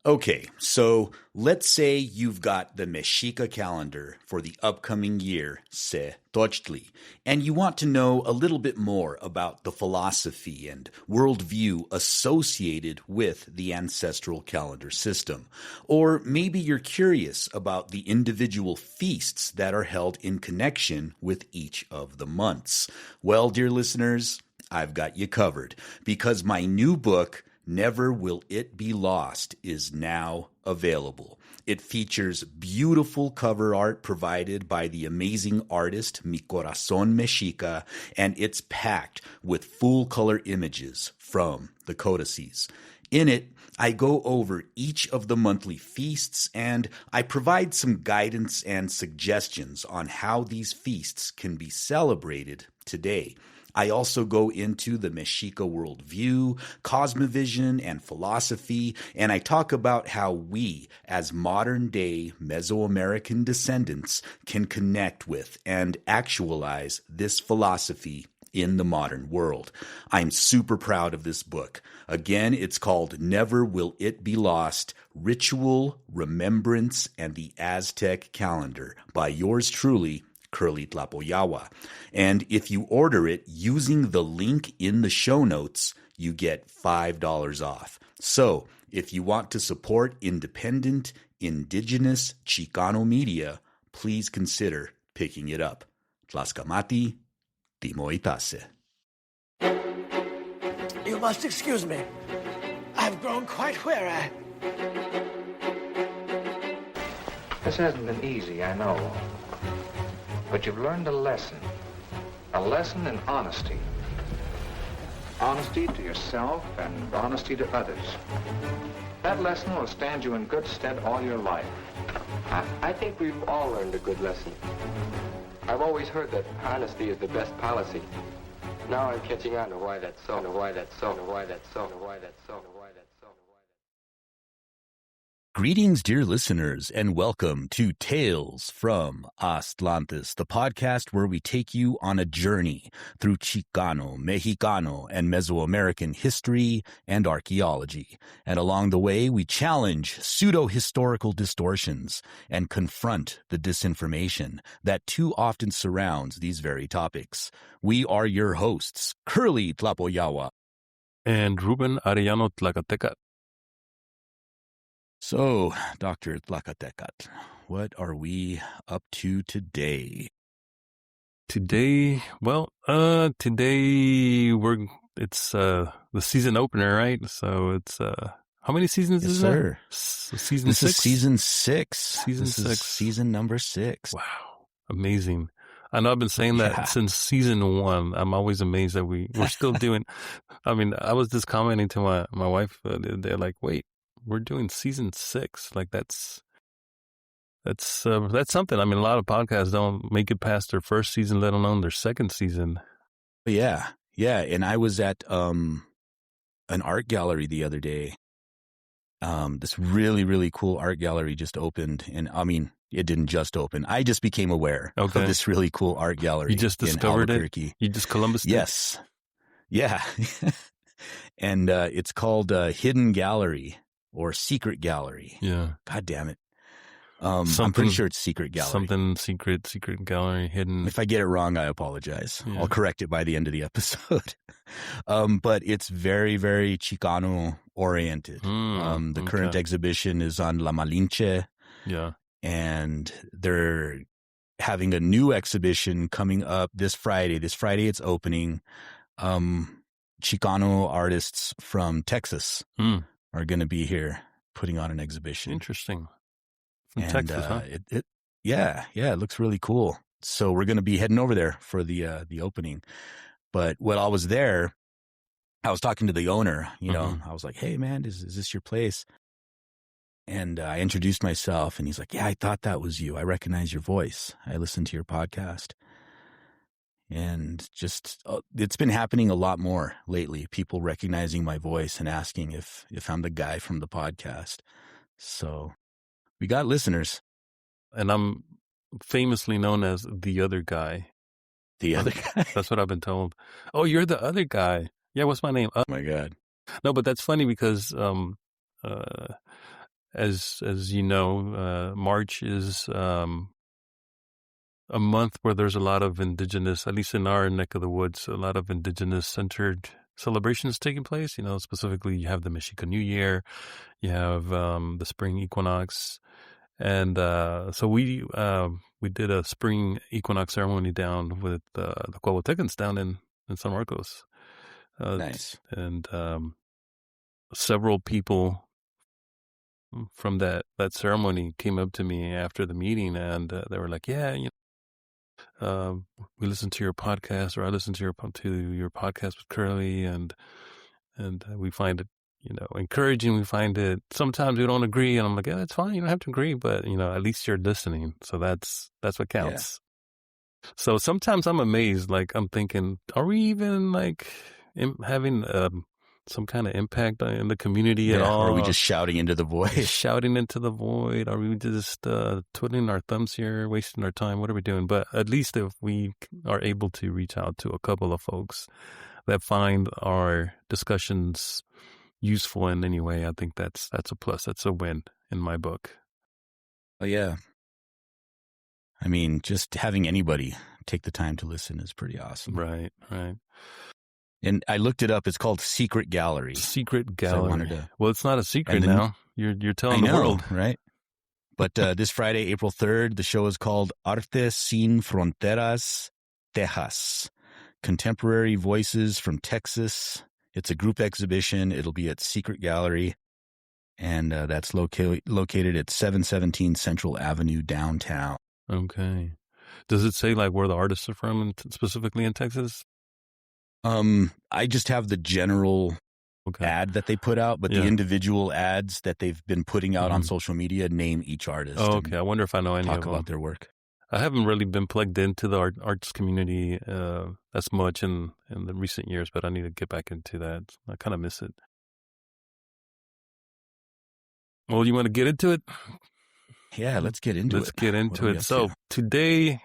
Okay, so let's say you've got the Mexica calendar for the upcoming year, Se Tochtli, and you want to know a little bit more about the philosophy and worldview associated with the ancestral calendar system. Or maybe you're curious about the individual feasts that are held in connection with each of the months. Well, dear listeners, I've got you covered because my new book, Never Will It Be Lost, is now available. It features beautiful cover art provided by the amazing artist Mi Corazón Mexica, and it's packed with full-color images from the codices. In it, I go over each of the monthly feasts, and I provide some guidance and suggestions on how these feasts can be celebrated today. I also go into the Mexica worldview, cosmovision, and philosophy, and I talk about how we, as modern-day Mesoamerican descendants, can connect with and actualize this philosophy in the modern world. I'm super proud of this book. Again, it's called Never Will It Be Lost, Ritual, Remembrance, and the Aztec Calendar by yours truly, Curly Tlapoyawa. And if you order it using the link in the show notes, you get $5 off. So if you want to support independent, indigenous Chicano media, please consider picking it up. Tlascamati, Timoitase. You must excuse me. I've grown quite weary. This hasn't been easy, I know. But you've learned a lesson in honesty. Honesty to yourself and honesty to others. That lesson will stand you in good stead all your life. I think we've all learned a good lesson. I've always heard that honesty is the best policy. Now I'm catching on to why that's so, to why that's so, to why that's so, to why that's so, to why that's so, to why that's so. Greetings, dear listeners, and welcome to Tales from Atlantis, the podcast where we take you on a journey through Chicano, Mexicano, and Mesoamerican history and archaeology. And along the way, we challenge pseudo-historical distortions and confront the disinformation that too often surrounds these very topics. We are your hosts, Curly Tlapoyawa and Ruben Arellano Tlacateca. So, Dr. Tlacatecat, what are we up to today? Today it's the season opener, right? So it's how many seasons is there? Season this 6? Is season 6. Season this 6. Is season number 6. Wow, amazing! I know I've been saying that since season 1. I'm always amazed that we're still doing. I mean, I was just commenting to my wife. They're like, "Wait, we're doing season 6. Like that's something. I mean, a lot of podcasts don't make it past their first season, let alone their second season. Yeah. And I was at an art gallery the other day. This really, really cool art gallery just opened, and I mean, it didn't just open. I just became aware of this really cool art gallery. You just discovered it? You just Columbus? Yes. Yeah. And it's called Hidden Gallery. Or Secret Gallery. Yeah. God damn it. I'm pretty sure it's Secret Gallery. Something secret gallery, hidden. If I get it wrong, I apologize. Yeah. I'll correct it by the end of the episode. But it's very, very Chicano oriented. The current exhibition is on La Malinche. Yeah. And they're having a new exhibition coming up this Friday. This Friday it's opening. Chicano artists from Texas. Are going to be here putting on an exhibition. Interesting. From Texas, huh? It looks really cool. So we're going to be heading over there for the opening. But while I was there, I was talking to the owner, I was like, "Hey man, is this your place?" And I introduced myself and he's like, "Yeah, I thought that was you. I recognize your voice. I listened to your podcast." And just, it's been happening a lot more lately. People recognizing my voice and asking if I'm the guy from the podcast. So we got listeners. And I'm famously known as the other guy. The other guy? That's what I've been told. Oh, you're the other guy. Yeah, what's my name? Oh my God. No, but that's funny because as you know, March is a month where there's a lot of indigenous, at least in our neck of the woods, a lot of indigenous-centered celebrations taking place. You know, specifically, you have the Mexican New Year, you have the spring equinox, and so we did a spring equinox ceremony down with the Cuauhtecans down in San Marcos. Nice. And several people from that ceremony came up to me after the meeting, and they were like, "Yeah, we listened to your podcast, or I listened to your podcast with Curly, and we find it, encouraging. We find it, sometimes we don't agree." And I'm like, "Yeah, that's fine. You don't have to agree, but at least you're listening. So that's what counts." Yeah. So sometimes I'm amazed. Like, I'm thinking, are we even like having some kind of impact in the community at all? Or are we just shouting into the void? Shouting into the void? Are we just twiddling our thumbs here, wasting our time? What are we doing? But at least if we are able to reach out to a couple of folks that find our discussions useful in any way, I think that's a plus. That's a win in my book. Oh, yeah. I mean, just having anybody take the time to listen is pretty awesome. Right. And I looked it up. It's called Secret Gallery. Secret Gallery. So well, it's not a secret now. You're telling the world, right? But this Friday, April 3rd, the show is called Arte Sin Fronteras, Texas. Contemporary Voices from Texas. It's a group exhibition. It'll be at Secret Gallery, and that's located at 717 Central Avenue downtown. Okay. Does it say like where the artists are from, specifically in Texas? I just have the general ad that they put out, but the individual ads that they've been putting out on social media name each artist. Oh, okay. I wonder if I know any of them. Talk about their work. I haven't really been plugged into the arts community as much in the recent years, but I need to get back into that. I kind of miss it. Well, you want to get into it? Yeah, let's get into it. Let's get into it. So today,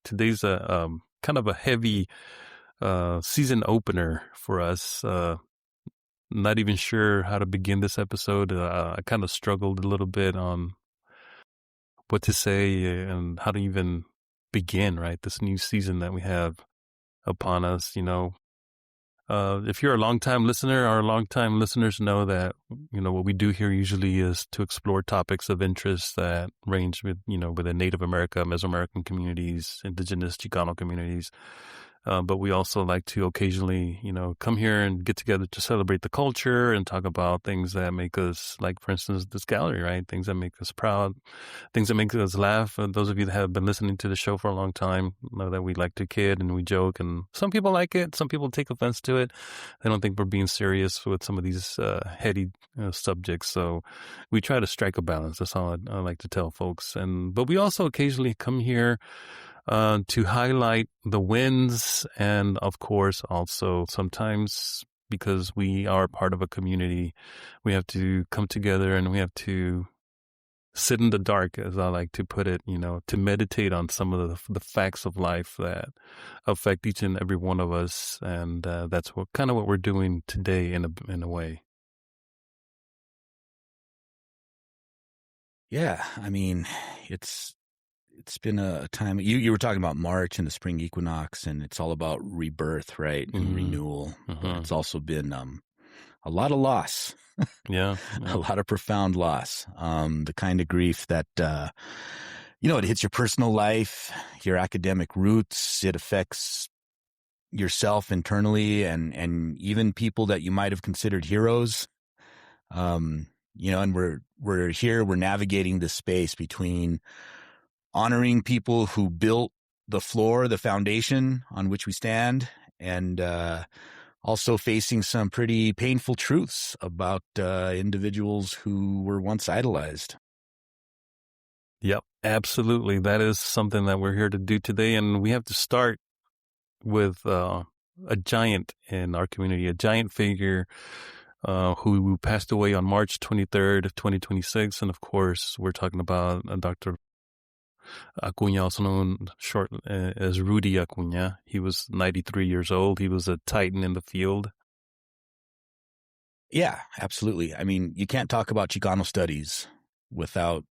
today's a kind of a heavy season opener for us. Not even sure how to begin this episode. I kind of struggled a little bit on what to say and how to even begin, right? This new season that we have upon us, if you're a longtime listener, our longtime listeners know that, what we do here usually is to explore topics of interest that range with, within Native America, Mesoamerican communities, indigenous Chicano communities. But we also like to occasionally, come here and get together to celebrate the culture and talk about things that make us, like, for instance, this gallery, right? Things that make us proud, things that make us laugh. Those of you that have been listening to the show for a long time know that we like to kid and we joke, and some people like it. Some people take offense to it. They don't think we're being serious with some of these heady subjects. So we try to strike a balance. That's all I like to tell folks. But we also occasionally come here to highlight the wins, and of course also sometimes, because we are part of a community, we have to come together and we have to sit in the dark, as I like to put it, to meditate on some of the facts of life that affect each and every one of us. And that's what we're doing today in a way. Yeah, I mean, it's been a time. You were talking about March and the spring equinox, and it's all about rebirth, right? And renewal. But it's also been a lot of loss. Yeah. A lot of profound loss. The kind of grief that, it hits your personal life, your academic roots. It affects yourself internally, and even people that you might have considered heroes. And we're here, we're navigating this space between honoring people who built the foundation on which we stand, and also facing some pretty painful truths about individuals who were once idolized. Yep, absolutely. That is something that we're here to do today, and we have to start with a giant in our community, a giant figure who passed away on March 23rd of 2026, and of course, we're talking about Dr. Acuña, also known short as Rudy Acuña. He was 93 years old. He was a titan in the field. Yeah, absolutely. I mean, you can't talk about Chicano studies without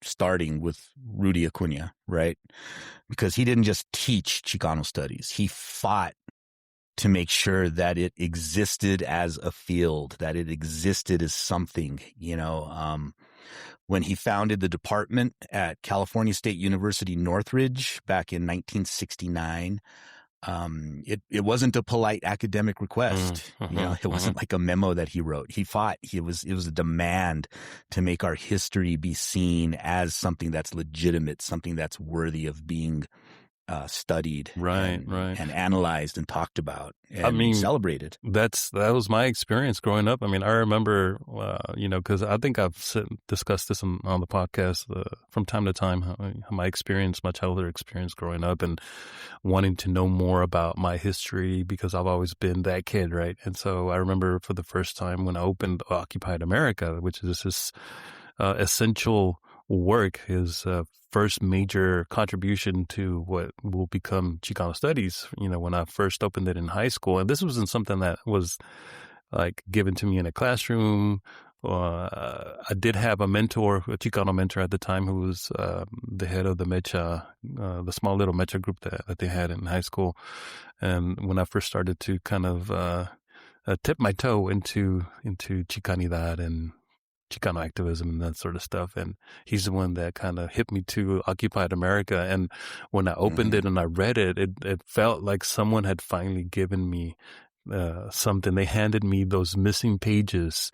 starting with Rudy Acuña, right? Because he didn't just teach Chicano studies. He fought to make sure that it existed as a field, that it existed as something, when he founded the department at California State University, Northridge back in 1969, it wasn't a polite academic request. It wasn't like a memo that he wrote. He fought. It was a demand to make our history be seen as something that's legitimate, something that's worthy of being studied, and analyzed and talked about and celebrated. That was my experience growing up. I mean, I remember, because I think I've discussed this on the podcast from time to time, my childhood experience growing up and wanting to know more about my history because I've always been that kid, right? And so I remember for the first time when I opened Occupied America, which is this essential work, his first major contribution to what will become Chicano studies, when I first opened it in high school. And this wasn't something that was like given to me in a classroom. I did have a mentor, a Chicano mentor at the time, who was the head of the Mecha, the small little Mecha group that they had in high school. And when I first started to kind of tip my toe into Chicanidad and Chicano activism and that sort of stuff. And he's the one that kind of hit me to Occupied America. And when I opened it and I read it, it felt like someone had finally given me something. They handed me those missing pages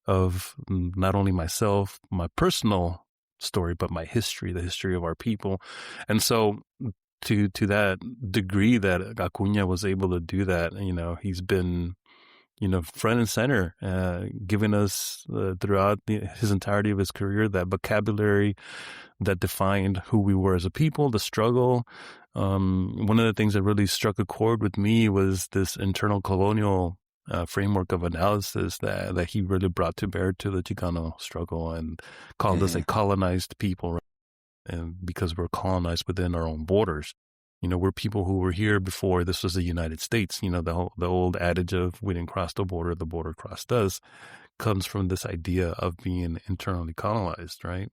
of not only myself, my personal story, but my history, the history of our people. And so to that degree that Acuña was able to do that, he's been front and center, giving us throughout his entirety of his career that vocabulary that defined who we were as a people, the struggle. One of the things that really struck a chord with me was this internal colonial framework of analysis that he really brought to bear to the Chicano struggle and called us a colonized people, right? And because we're colonized within our own borders. We're people who were here before this was the United States. The old adage of we didn't cross the border crossed us, comes from this idea of being internally colonized, right?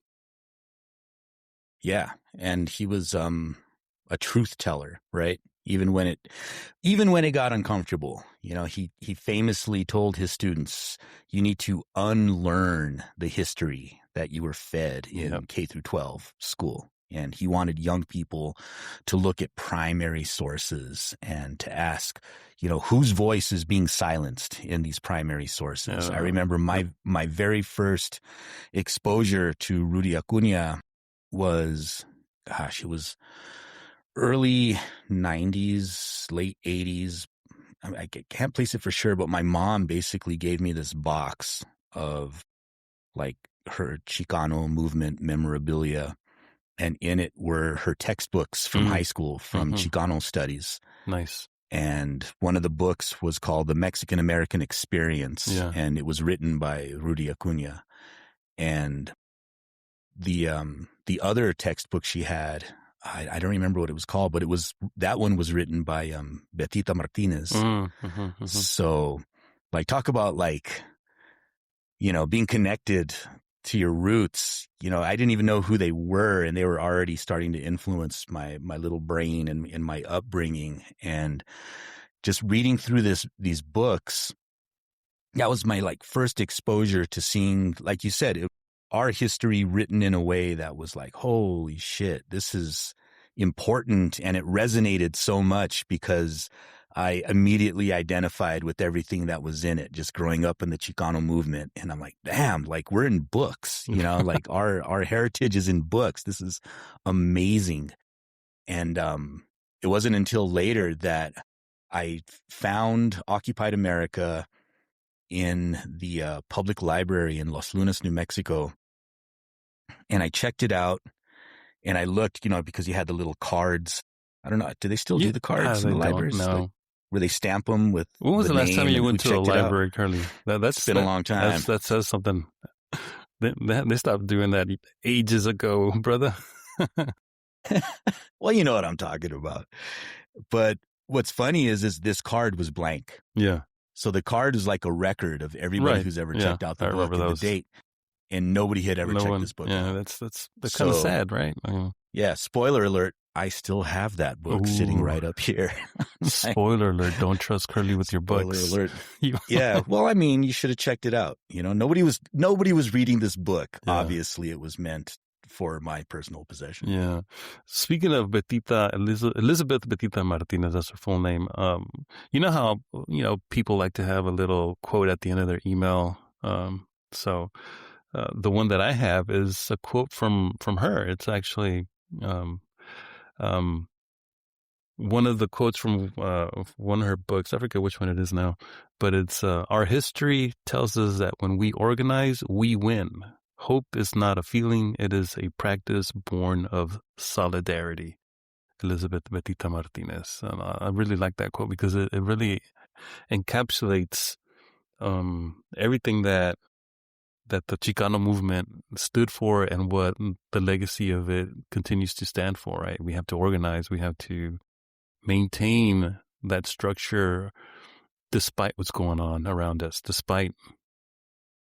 Yeah. And he was a truth teller, right? Even when it got uncomfortable. He famously told his students, you need to unlearn the history that you were fed in K through 12 school. And he wanted young people to look at primary sources and to ask, whose voice is being silenced in these primary sources. I remember my very first exposure to Rudy Acuña was, it was early 90s, late 80s. I can't place it for sure, but my mom basically gave me this box of like her Chicano movement memorabilia. And in it were her textbooks from high school, from Chicano studies. Nice. And one of the books was called The Mexican-American Experience. Yeah. And it was written by Rudy Acuña. And the other textbook she had, I don't remember what it was called, but that one was written by Betita Martinez. So like, talk about like, being connected to your roots. I didn't even know who they were, and they were already starting to influence my little brain and my upbringing. And just reading through these books, that was my like first exposure to seeing, like you said, our history written in a way that was like, holy shit, this is important. And it resonated so much because I immediately identified with everything that was in it, just growing up in the Chicano movement. And I'm like, damn, like we're in books, like our heritage is in books. This is amazing. And it wasn't until later that I found Occupied America in the public library in Los Lunas, New Mexico. And I checked it out and I looked, because you had the little cards. I don't know. Do they still do the cards in the libraries? No. Like, where they stamp them with when was the last time you went to a library, Curly? That's been a long time. That says something. They stopped doing that ages ago, brother. Well, you know what I'm talking about. But what's funny is this card was blank. Yeah. So the card is like a record of everybody Right. who's ever Yeah, checked out the I book remember and the those. date, and nobody had ever No checked one. this book Yeah, out. that's kind of So, sad, right? yeah, spoiler alert, I still have that book sitting Ooh. right up here. Spoiler alert, don't trust Curly with your books. Spoiler alert. Yeah, well, I mean, you should have checked it out. You know, nobody was reading this book. Yeah. Obviously, it was meant for my personal possession. Yeah. Speaking of Betita, Elizabeth Betita Martinez, that's her full name. You know how, people like to have a little quote at the end of their email. So the one that I have is a quote from her. It's actually one of the quotes from one of her books. I forget which one it is now, but it's our history tells us that when we organize, we win. Hope is not a feeling, it is a practice born of solidarity. Elizabeth Betita Martinez. And I really like that quote because it really encapsulates everything that the Chicano movement stood for and what the legacy of it continues to stand for, right? We have to organize, we have to maintain that structure despite what's going on around us, despite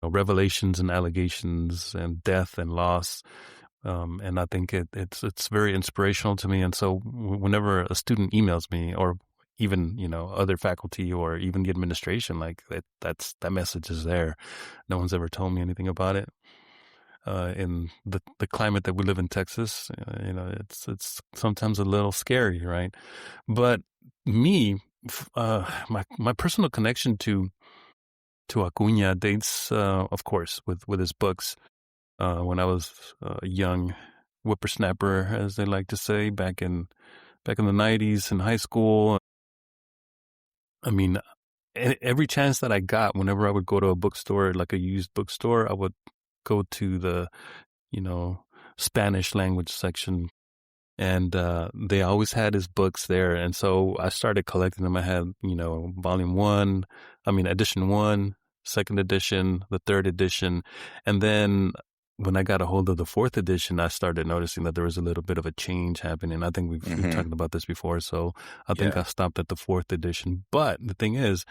revelations and allegations and death and loss. And I think it's very inspirational to me. And so whenever a student emails me, or even, other faculty or even the administration, like that message is there. No one's ever told me anything about it. In the climate that we live in Texas, it's sometimes a little scary, right? But me, my personal connection to Acuna dates, of course, with his books. When I was a young whippersnapper, as they like to say, back in the 90s in high school. I mean, every chance that I got, whenever I would go to a bookstore, like a used bookstore, I would go to the, Spanish language section. And they always had his books there. And so I started collecting them. I had, edition 1, second edition, the third edition. And then when I got a hold of the fourth edition, I started noticing that there was a little bit of a change happening. I think we've talked about this before. So I think I stopped at the fourth edition. But the thing is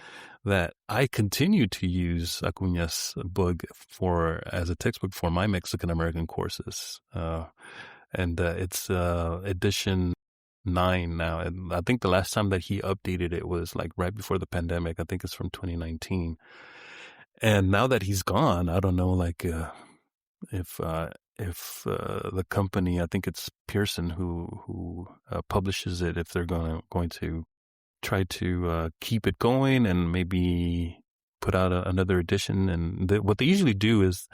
that I continue to use Acuña's book as a textbook for my Mexican-American courses. And it's edition 9 now. And I think the last time that he updated it was like right before the pandemic. I think it's from 2019. And now that he's gone, I don't know, like if the company, I think it's Pearson who publishes it, if they're going to try to keep it going and maybe put out another edition. And what they usually do is,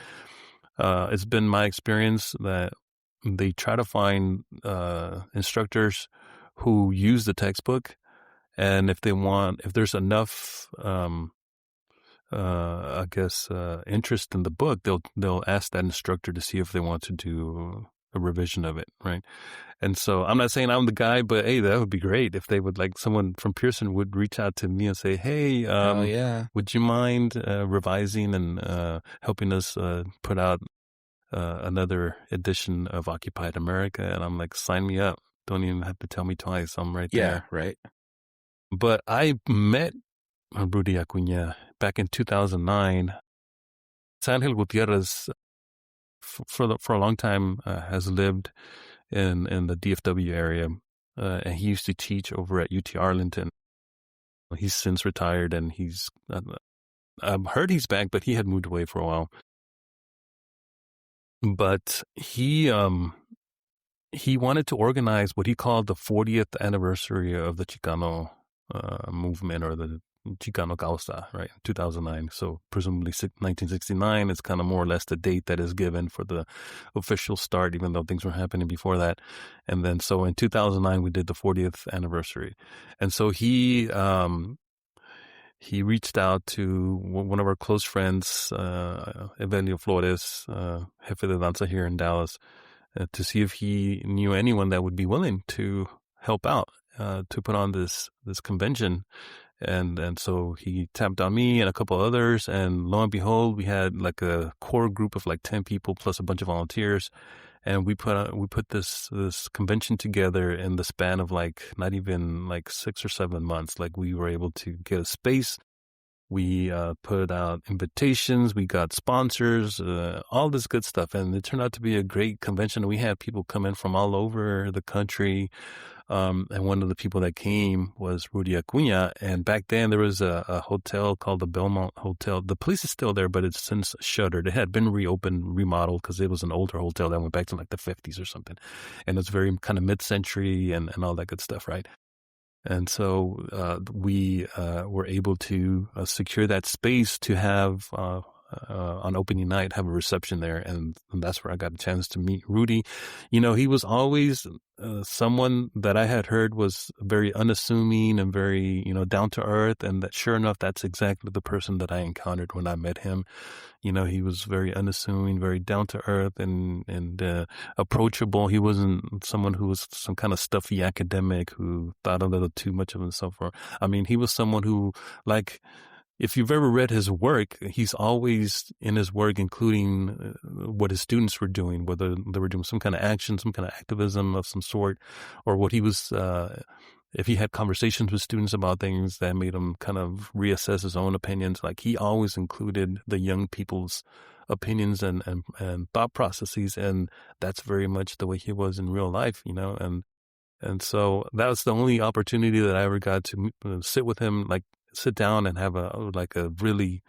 it's been my experience that they try to find instructors who use the textbook, and if there's enough interest in the book, they'll ask that instructor to see if they want to do a revision of it, right? And so I'm not saying I'm the guy, but hey, that would be great if they would, like, someone from Pearson would reach out to me and say, hey, would you mind revising and helping us put out another edition of Occupied America? And I'm like, sign me up. Don't even have to tell me twice. I'm right there. Yeah, right. But I met Rudy Acuña back in 2009. San Angel Gutierrez, for a long time, has lived in the DFW area. And he used to teach over at UT Arlington. He's since retired, and I've heard he's back, but he had moved away for a while. But he wanted to organize what he called the 40th anniversary of the Chicano movement, or the Chicano Causa, right, 2009. So presumably 1969 is kind of more or less the date that is given for the official start, even though things were happening before that. And then so in 2009, we did the 40th anniversary. And so he reached out to one of our close friends, Evelio Flores, Jefe de Danza here in Dallas, to see if he knew anyone that would be willing to help out, to put on this convention. And so he tapped on me and a couple others, and lo and behold, we had like a core group of like 10 people plus a bunch of volunteers. And we put this convention together in the span of like not even like 6 or 7 months. Like, we were able to get a space We put out invitations. We got sponsors, all this good stuff. And it turned out to be a great convention. We had people come in from all over the country. And one of the people that came was Rudy Acuña. And back then there was a hotel called the Belmont Hotel. The place is still there, but it's since shuttered. It had been reopened, remodeled, because it was an older hotel that went back to like the 50s or something. And it's very kind of mid-century and all that good stuff, right? And so we were able to secure that space to have on opening night, have a reception there. And that's where I got a chance to meet Rudy. You know, he was always someone that I had heard was very unassuming and very, you know, down to earth. And that sure enough, that's exactly the person that I encountered when I met him. You know, he was very unassuming, very down to earth and approachable. He wasn't someone who was some kind of stuffy academic who thought a little too much of himself. I mean, he was someone who, like, if you've ever read his work, he's always in his work, including what his students were doing, whether they were doing some kind of action, some kind of activism of some sort, or what he was, if he had conversations with students about things that made him kind of reassess his own opinions. Like, he always included the young people's opinions and thought processes. And that's very much the way he was in real life, you know, and so that was the only opportunity that I ever got to sit with him, like, sit down and have a really,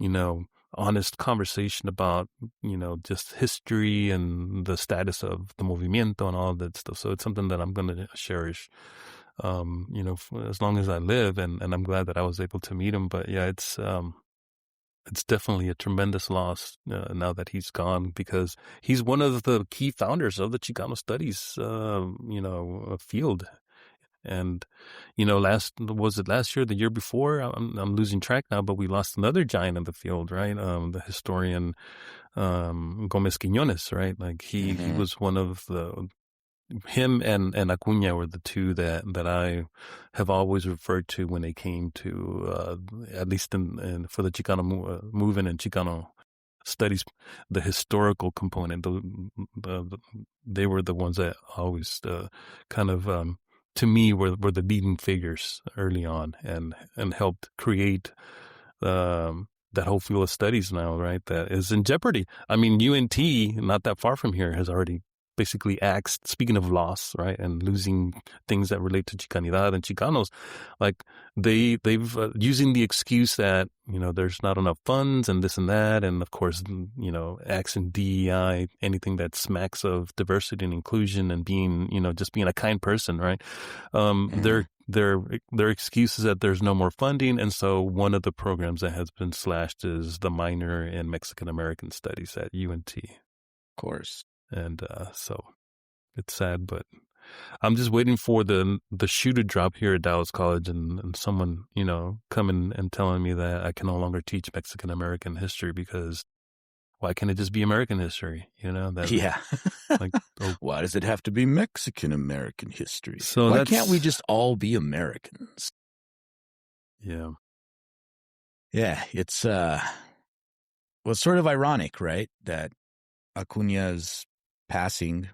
you know, honest conversation about, you know, just history and the status of the movimiento and all that stuff. So it's something that I'm going to cherish, you know, as long as I live. And I'm glad that I was able to meet him. But yeah, it's definitely a tremendous loss now that he's gone, because he's one of the key founders of the Chicano studies, you know, field. And, you know, last year, the year before? I'm losing track now, but we lost another giant in the field, right? The historian Gómez Quiñones, right? Like he was one of him and Acuña were the two that I have always referred to when they came to, at least for the Chicano movement and Chicano studies, the historical component. They were the ones that always kind of to me were the leading figures early on and helped create that whole field of studies now, right, that is in jeopardy. I mean, UNT, not that far from here, has already basically axed, speaking of loss, right, and losing things that relate to Chicanidad and Chicanos, like they've using the excuse that, you know, there's not enough funds and this and that, and of course, you know, axing DEI, anything that smacks of diversity and inclusion and being, you know, just being a kind person, right? Their excuse is that there's no more funding, and so one of the programs that has been slashed is the minor in Mexican American Studies at UNT. Of course. And so it's sad, but I'm just waiting for the shoe to drop here at Dallas College and someone, you know, coming and telling me that I can no longer teach Mexican American history, because why can't it just be American history? You know, that, yeah. Like, why does it have to be Mexican American history? So why can't we just all be Americans? Yeah. Yeah, it's well, it's sort of ironic, right, that Acuña's passing,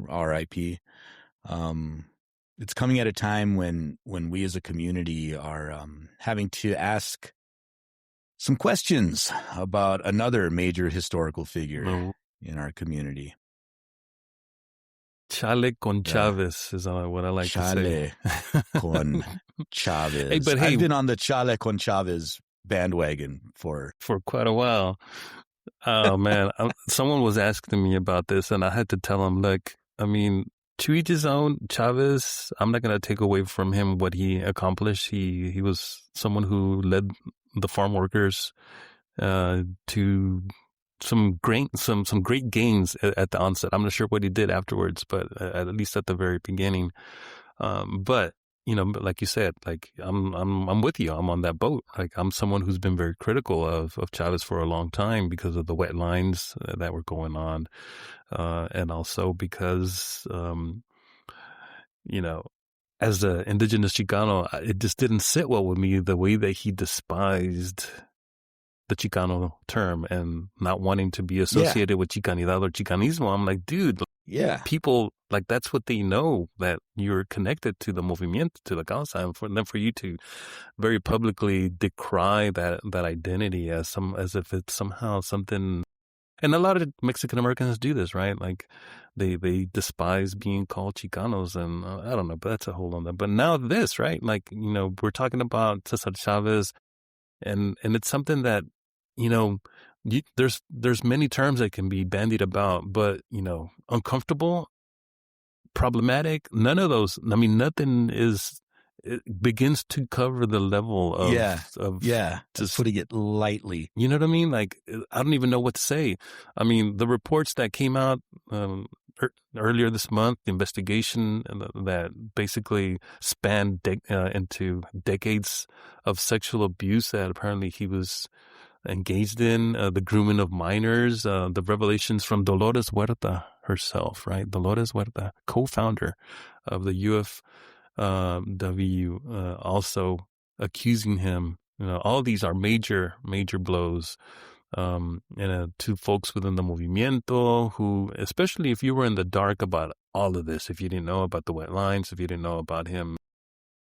R.I.P. It's coming at a time when we as a community are having to ask some questions about another major historical figure in our community. Chale con Chavez is what I like to say. Chale con Chavez. Hey, I've been on the Chale con Chavez bandwagon for quite a while. Oh, man. Someone was asking me about this, and I had to tell him, look, I mean, to each his own. Chavez, I'm not going to take away from him what he accomplished. He was someone who led the farm workers to some great gains at the onset. I'm not sure what he did afterwards, but at least at the very beginning. But you know, like you said, like I'm with you. I'm on that boat. Like I'm someone who's been very critical of Chavez for a long time because of the wet lines that were going on, and also because you know, as an indigenous Chicano, it just didn't sit well with me the way that he despised the Chicano term and not wanting to be associated with Chicanidad or Chicanismo. I'm like, dude, yeah, people Like, that's what they know, that you're connected to the movimiento, to the causa. And then for you to very publicly decry that identity as if it's somehow something. And a lot of Mexican Americans do this, right? Like, they despise being called Chicanos, and I don't know, but that's a whole other. But now this, right? Like, we're talking about Cesar Chavez, and it's something that, there's many terms that can be bandied about, but, uncomfortable, problematic, none of those. I mean, nothing it begins to cover the level of just putting it lightly. You know what I mean? Like, I don't even know what to say. I mean, the reports that came out earlier this month, the investigation that basically spanned into decades of sexual abuse that apparently he was engaged in, the grooming of minors, the revelations from Dolores Huerta herself, right? Dolores Huerta, co-founder of the UFW, also accusing him. All these are major blows. And to folks within the movimiento who, especially if you were in the dark about all of this, if you didn't know about the wet lines, if you didn't know about him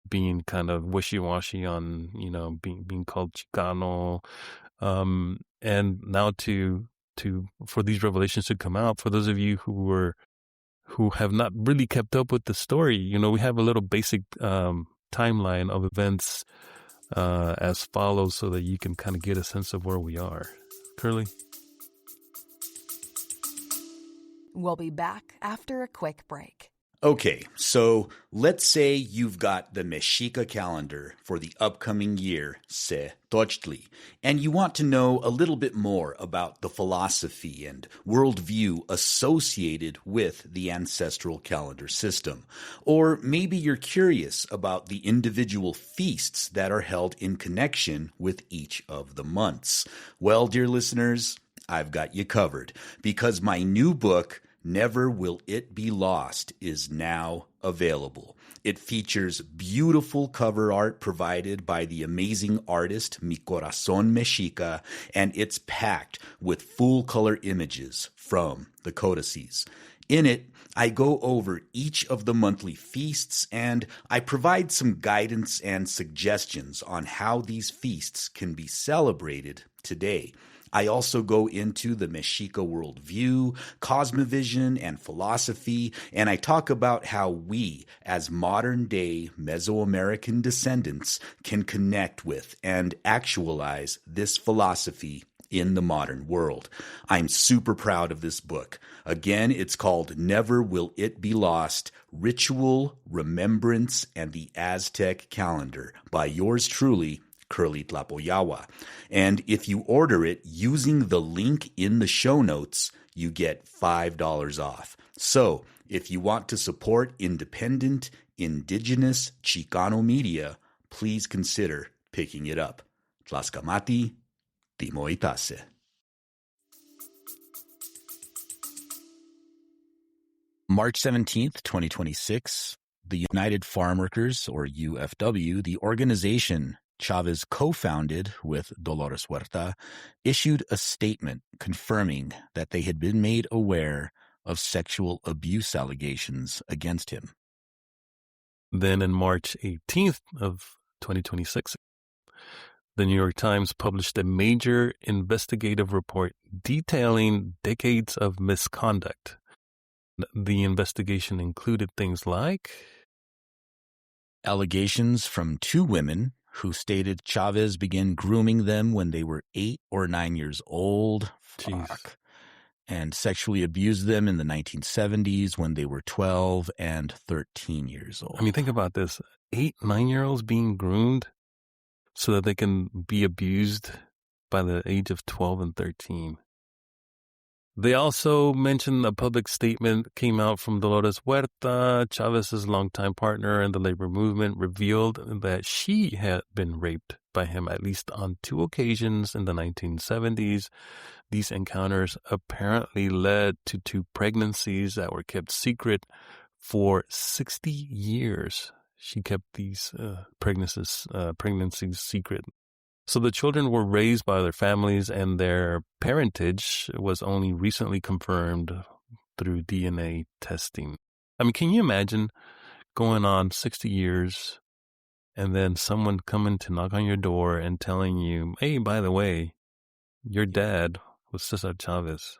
being kind of wishy-washy on, being called Chicano, and now for these revelations to come out, for those of you who have not really kept up with the story, we have a little basic timeline of events as follows, so that you can kind of get a sense of where we are. Curly? We'll be back after a quick break. Okay, so let's say you've got the Mexica calendar for the upcoming year, Tochtli, and you want to know a little bit more about the philosophy and worldview associated with the ancestral calendar system. Or maybe you're curious about the individual feasts that are held in connection with each of the months. Well, dear listeners, I've got you covered, because my new book, Never Will It Be Lost, is now available. It features beautiful cover art provided by the amazing artist Mi Corazón Mexica, and it's packed with full-color images from the codices. In it, I go over each of the monthly feasts, and I provide some guidance and suggestions on how these feasts can be celebrated today. I also go into the Mexica worldview, cosmovision, and philosophy, and I talk about how we, as modern-day Mesoamerican descendants, can connect with and actualize this philosophy in the modern world. I'm super proud of this book. Again, it's called Never Will It Be Lost, Ritual, Remembrance, and the Aztec Calendar by yours truly, Curly Tlapoyawa. And if you order it using the link in the show notes, you get $5 off. So if you want to support independent, indigenous Chicano media, please consider picking it up. Tlaxcamati, Timoitase. March 17th, 2026, the United Farm Workers, or UFW, the organization Chavez co-founded with Dolores Huerta, issued a statement confirming that they had been made aware of sexual abuse allegations against him. Then on March 18th of 2026, the New York Times published a major investigative report detailing decades of misconduct. The investigation included things like allegations from two women who stated Chavez began grooming them when they were 8 or 9 years old. Fuck. And sexually abused them in the 1970s when they were 12 and 13 years old. I mean, think about this. 8, 9-year-olds being groomed so that they can be abused by the age of 12 and 13. They also mentioned a public statement came out from Dolores Huerta, Chavez's longtime partner in the labor movement, revealed that she had been raped by him at least on 2 occasions in the 1970s. These encounters apparently led to 2 pregnancies that were kept secret for 60 years. She kept these pregnancies secret. So the children were raised by their families, and their parentage was only recently confirmed through DNA testing. I mean, can you imagine going on 60 years and then someone coming to knock on your door and telling you, hey, by the way, your dad was Cesar Chavez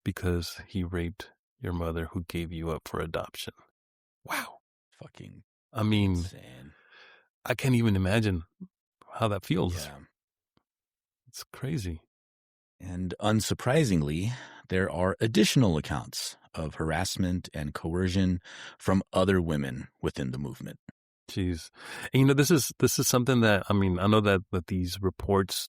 because he raped your mother who gave you up for adoption. Wow. Fucking I mean, insane. I can't even imagine how that feels. Yeah. It's crazy. And unsurprisingly, there are additional accounts of harassment and coercion from other women within the movement. Jeez. And, you know, this is something that, I mean, I know that these reports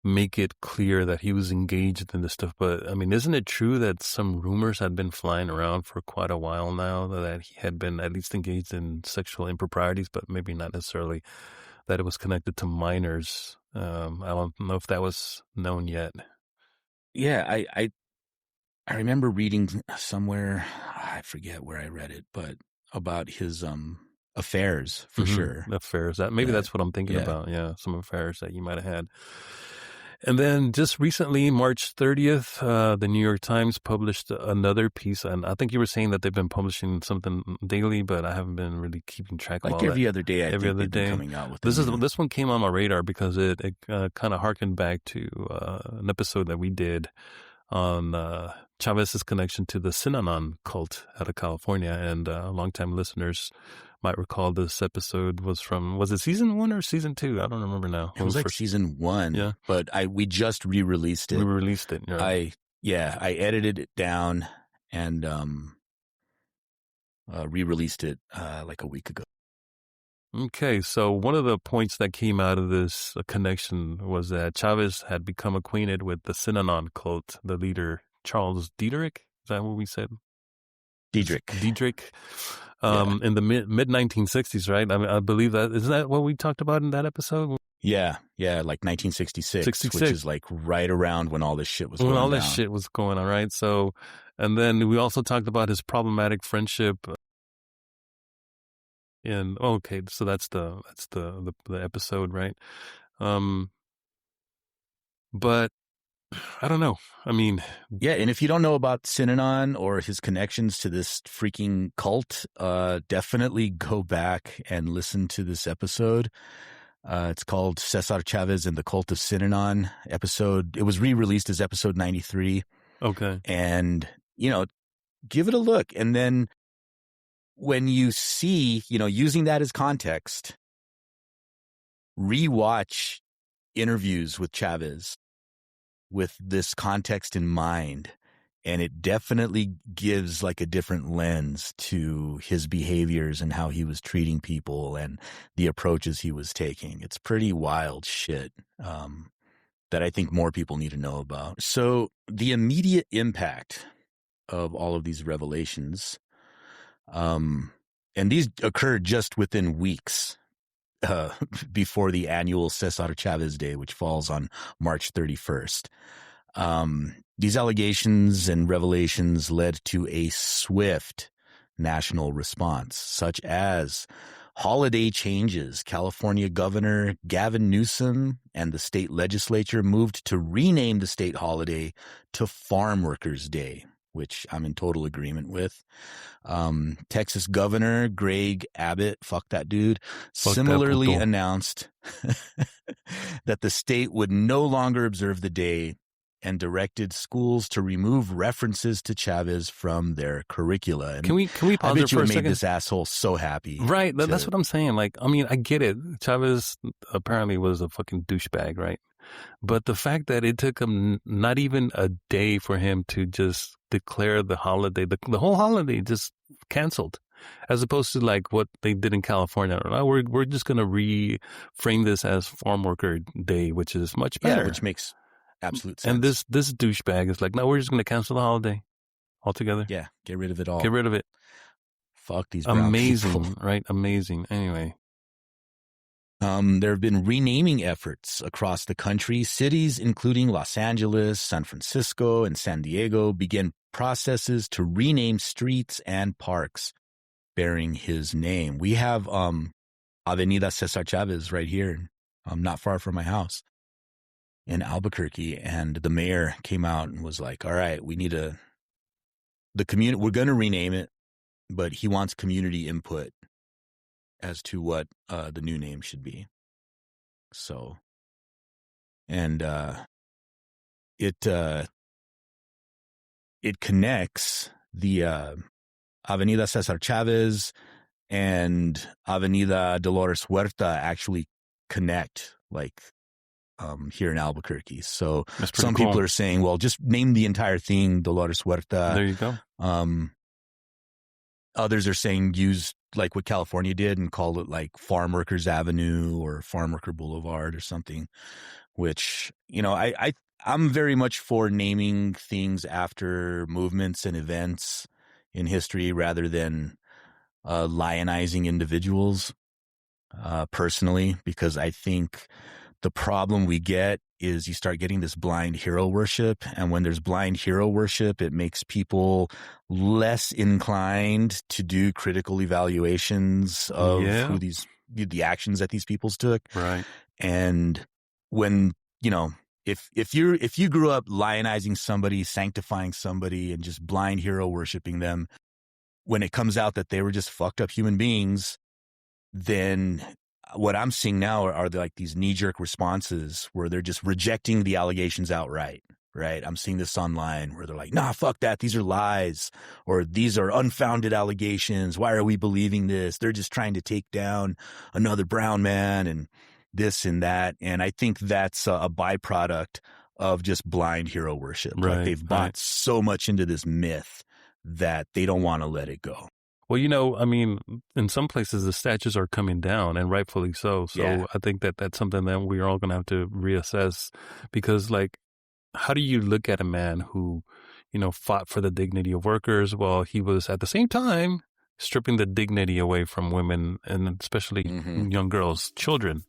make it clear that he was engaged in this stuff, but I mean, isn't it true that some rumors had been flying around for quite a while now that he had been at least engaged in sexual improprieties, but maybe not necessarily that it was connected to minors? I don't know if that was known yet. Yeah, I remember reading somewhere, I forget where I read it, but about his affairs for sure. Affairs. That's what I'm thinking about. Yeah, some affairs that you might have had. And then just recently, March 30th, the New York Times published another piece. And I think you were saying that they've been publishing something daily, but I haven't been really keeping track of all that. Like every other day, I think they've been coming out with this one came on my radar because it kind of harkened back to an episode that we did on Chavez's connection to the Synanon cult out of Chavez. And longtime listeners might recall this episode was it season 1 or season 2? I don't remember now. It was like season 1, yeah. But we just re-released it. We released it. Yeah. I edited it down and re-released it like a week ago. Okay, so one of the points that came out of this connection was that Chavez had become acquainted with the Synanon cult, the leader Charles Diederich. Is that what we said? Diederich. In the mid 1960s, right? I mean, I believe that isn't that what we talked about in that episode? Yeah, like 1966, which is like right around when all this shit was going on. When all this shit was going on, right? So, and then we also talked about his problematic friendship. And okay, so that's the episode, right? But I don't know. I mean, yeah. And if you don't know about Synanon or his connections to this freaking cult, definitely go back and listen to this episode. It's called Cesar Chavez and the Cult of Synanon episode. It was re-released as episode 93. Okay. And, you know, give it a look. And then when you see, you know, using that as context, rewatch interviews with Chavez with this context in mind, and it definitely gives like a different lens to his behaviors and how he was treating people and the approaches he was taking. It's pretty wild shit that I think more people need to know about. So the immediate impact of all of these revelations, and these occurred just within weeks before the annual Cesar Chavez Day, which falls on March 31st. These allegations and revelations led to a swift national response, such as holiday changes. California Governor Gavin Newsom and the state legislature moved to rename the state holiday to Farm Workers Day, which I'm in total agreement with. Texas Governor Greg Abbott, fuck that dude, similarly announced that the state would no longer observe the day and directed schools to remove references to Chavez from their curricula. And can we pause there for a second? Made this asshole so happy. Right, that's what I'm saying. Like, I mean, I get it. Chavez apparently was a fucking douchebag, right? But the fact that it took him not even a day for him to just declare the holiday, the whole holiday just canceled, as opposed to like what they did in California. We're just going to reframe this as Farm Worker Day, which is much better. Yeah, which makes absolute sense. And this douchebag is like, no, we're just going to cancel the holiday altogether. Yeah, get rid of it all. Get rid of it. Fuck these brown people. Right? Amazing. Anyway. There have been renaming efforts across the country. Cities, including Los Angeles, San Francisco, and San Diego, began processes to rename streets and parks bearing his name. We have Avenida Cesar Chavez right here, not far from my house in Albuquerque, and the mayor came out and was like, all right, we need to the community, we're going to rename it, but he wants community input as to what the new name should be. So, and it connects the Avenida Cesar Chavez and Avenida Dolores Huerta actually connect, like here in Albuquerque. So some cool. people are saying, well, just name the entire thing Dolores Huerta. There you go. Others are saying use like what California did and call it like Farm Workers Avenue or Farm Worker Boulevard or something, which, you know, I'm very much for naming things after movements and events in history rather than lionizing individuals personally, because I think the problem we get is you start getting this blind hero worship. And when there's blind hero worship, it makes people less inclined to do critical evaluations of who the actions that these peoples took. Right. And when, you know, if you grew up lionizing somebody, sanctifying somebody, and just blind hero worshiping them, when it comes out that they were just fucked up human beings, then what I'm seeing now are like these knee-jerk responses where they're just rejecting the allegations outright, right? I'm seeing this online where they're like, nah, fuck that. These are lies, or these are unfounded allegations. Why are we believing this? They're just trying to take down another brown man and this and that. And I think that's a byproduct of just blind hero worship. Right, like they've bought so much into this myth that they don't want to let it go. Well, you know, I mean, in some places the statues are coming down, and rightfully so. So I think that that's something that we are all going to have to reassess, because, like, how do you look at a man who, you know, fought for the dignity of workers while he was at the same time stripping the dignity away from women, and especially young girls, children,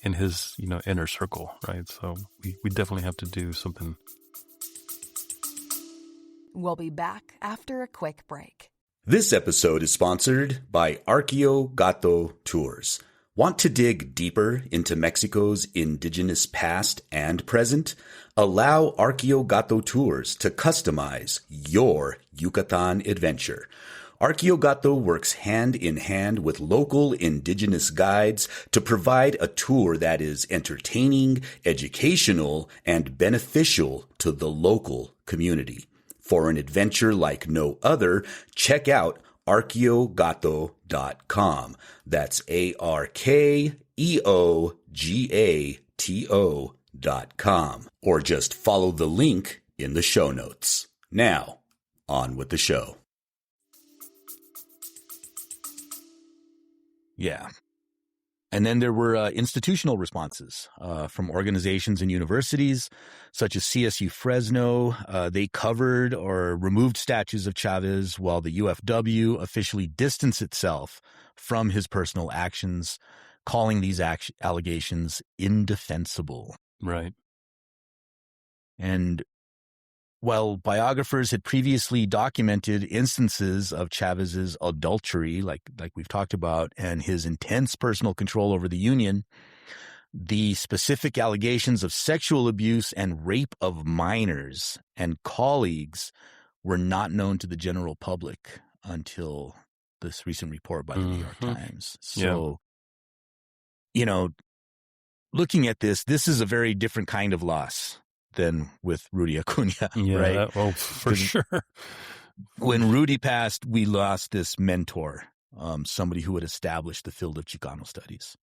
in his, you know, inner circle, right? So we definitely have to do something. We'll be back after a quick break. This episode is sponsored by Archaeological Tours. Want to dig deeper into Mexico's indigenous past and present? Allow Archaeological Tours to customize your Yucatán adventure. Archaeological works hand in hand with local indigenous guides to provide a tour that is entertaining, educational, and beneficial to the local community. For an adventure like no other, check out archaeogato.com. That's ARKEOGATO.com. Or just follow the link in the show notes. Now, on with the show. Yeah. And then there were institutional responses from organizations and universities, such as CSU Fresno. They covered or removed statues of Chavez, while the UFW officially distanced itself from his personal actions, calling these allegations indefensible. Right. And while biographers had previously documented instances of Chavez's adultery, like we've talked about, and his intense personal control over the Union, the specific allegations of sexual abuse and rape of minors and colleagues were not known to the general public until this recent report by the New York Times. So, you know, looking at this is a very different kind of loss than with Rudy Acuña, right? Well, for sure. When Rudy passed, we lost this mentor, somebody who had established the field of Chicano studies.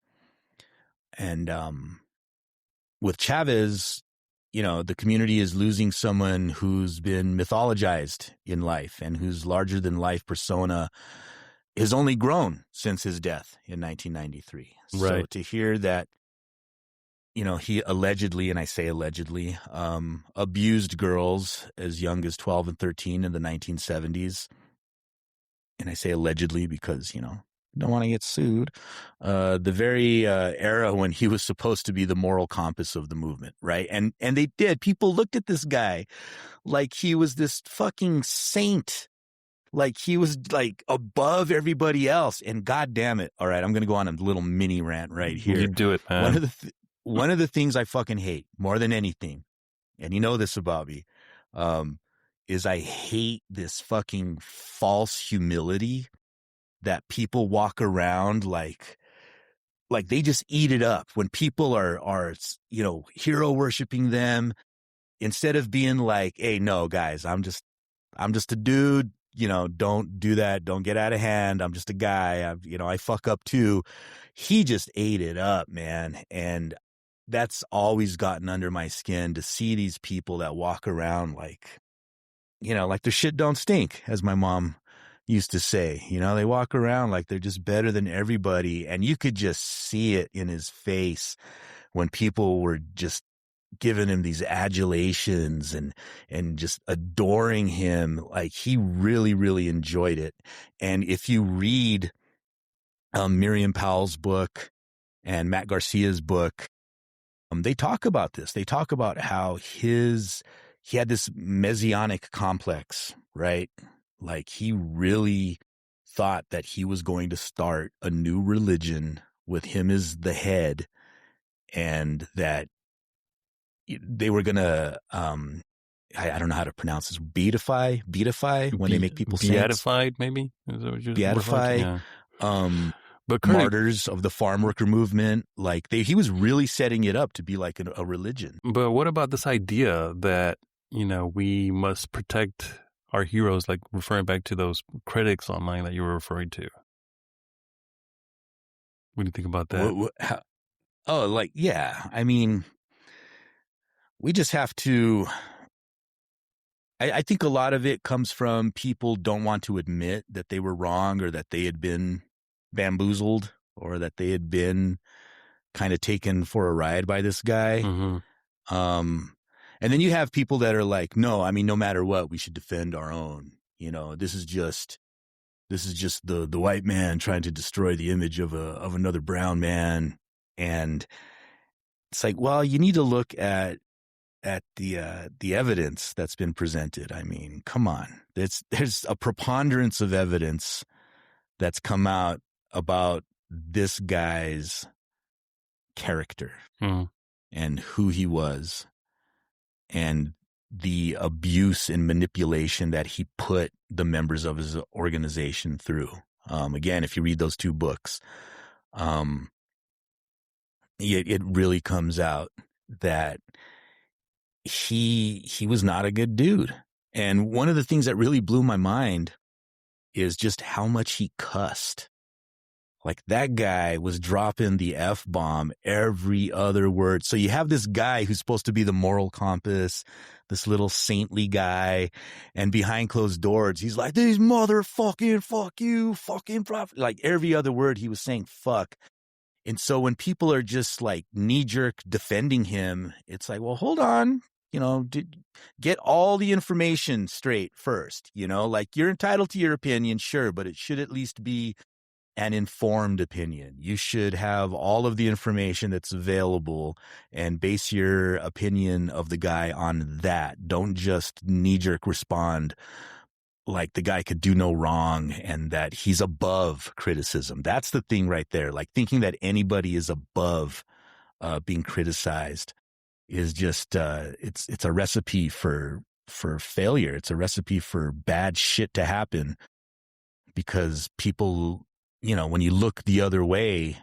And with Chavez, you know, the community is losing someone who's been mythologized in life and whose larger-than-life persona has only grown since his death in 1993. Right. So to hear that, you know, he allegedly, and I say allegedly, abused girls as young as 12 and 13 in the 1970s. And I say allegedly because, you know, don't want to get sued. The very era when he was supposed to be the moral compass of the movement, right? And they did. People looked at this guy like he was this fucking saint. Like he was like above everybody else. And God damn it. All right, I'm going to go on a little mini rant right here. You do it, man. One of the things I fucking hate more than anything, and you know this about me, is I hate this fucking false humility that people walk around like they just eat it up when people are, you know, hero worshiping them, instead of being like, hey, no, guys, I'm just a dude, you know, don't do that. Don't get out of hand. I'm just a guy. I fuck up too. He just ate it up, man. And that's always gotten under my skin to see these people that walk around like, you know, like their shit don't stink, as my mom used to say. You know, they walk around like they're just better than everybody. And you could just see it in his face when people were just giving him these adulations and just adoring him. Like he really, really enjoyed it. And if you read Miriam Powell's book and Matt Garcia's book, they talk about this. They talk about how he had this messianic complex, right? Like he really thought that he was going to start a new religion with him as the head, and that they were going to, I don't know how to pronounce this, beatify when they make people saints. Beatified, maybe? Is that what you're Beatify. Yeah. But Kurt, martyrs of the farm worker movement. Like he was really setting it up to be like a religion. But what about this idea that, you know, we must protect our heroes, like referring back to those critics online that you were referring to? What do you think about that? Yeah. I mean, we just have to, I think a lot of it comes from people don't want to admit that they were wrong, or that they had been bamboozled, or that they had been kind of taken for a ride by this guy. Mm-hmm. And then you have people that are like, no, I mean, no matter what, we should defend our own. You know, this is just the white man trying to destroy the image of another brown man. And it's like, well, you need to look at the evidence that's been presented. I mean, come on. There's a preponderance of evidence that's come out about this guy's character and who he was, and the abuse and manipulation that he put the members of his organization through. Again, if you read those two books, it really comes out that he was not a good dude. And one of the things that really blew my mind is just how much he cussed. Like that guy was dropping the F-bomb every other word. So you have this guy who's supposed to be the moral compass, this little saintly guy, and behind closed doors, he's like, these motherfucking, fuck you, fucking prophet. Like every other word he was saying, fuck. And so when people are just like knee-jerk defending him, it's like, well, hold on. You know, get all the information straight first. You know, like you're entitled to your opinion, sure, but it should at least be an informed opinion. You should have all of the information that's available and base your opinion of the guy on that. Don't just knee-jerk respond like the guy could do no wrong and that he's above criticism. That's the thing right there. Like thinking that anybody is above being criticized is just it's a recipe for failure. It's a recipe for bad shit to happen, because people, you know, when you look the other way,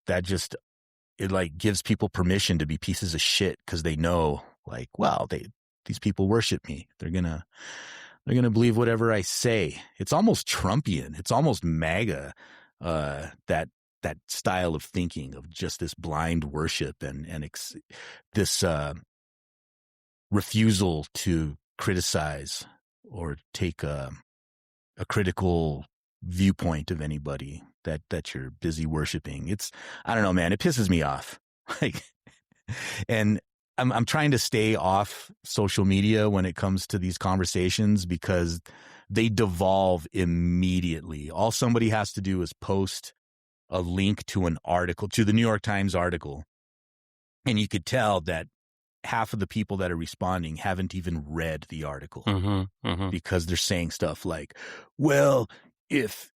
that just, it like gives people permission to be pieces of shit, because they know, like, well, these people worship me. They're gonna believe whatever I say. It's almost Trumpian. It's almost MAGA, that style of thinking, of just this blind worship and this refusal to criticize or take a critical viewpoint of anybody that you're busy worshiping. I don't know, man. It pisses me off. Like, and I'm trying to stay off social media when it comes to these conversations, because they devolve immediately. All somebody has to do is post a link to an article, to the New York Times article, and you could tell that half of the people that are responding haven't even read the article, because they're saying stuff like, well, if